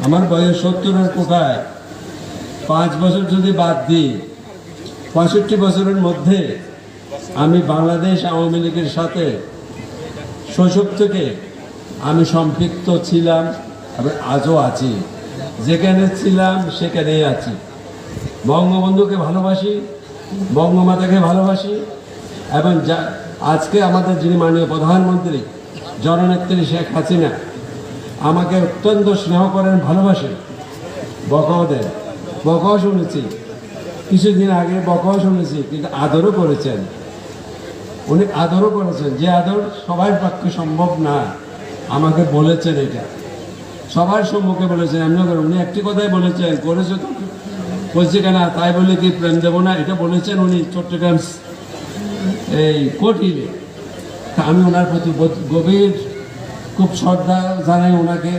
আমার বয়স 70-এর কোঠায় 5 বছর যদি বাদ দিই 65 বছরের মধ্যে আমি বাংলাদেশ আওয়ামী লীগের সাথে শৈশব থেকে আমি সম্পৃক্ত ছিলাম এবং আজও আছি। যেখানে ছিলাম সেখানেই আছি। বঙ্গবন্ধুকে ভালোবাসি, বঙ্গমাতাকে ভালোবাসি এবং আজকে আমাদের যিনি মাননীয় প্রধানমন্ত্রী জননেত্রী শেখ হাসিনা আমাকে অত্যন্ত স্নেহ করেন, ভালোবাসেন। বকাও দেন, বকাও শুনেছি, কিছুদিন আগে বকাও শুনেছি, কিন্তু আদরও করেছেন। উনি আদরও করেছেন, যে আদর সবার পক্ষে সম্ভব না। আমাকে বলেছেন, এটা সবার সম্মুখে বলেছেন। এমন করে উনি একটি কথাই বলেছেন, করেছে তো বলছে কেন, তাই বলে কি প্রেম দেবো না, এটা বলেছেন উনি চট্টগ্রাম এই কোর্টিলে। আমি ওনার প্রতি গভীর খুব শ্রদ্ধা জানাই ওনাকে।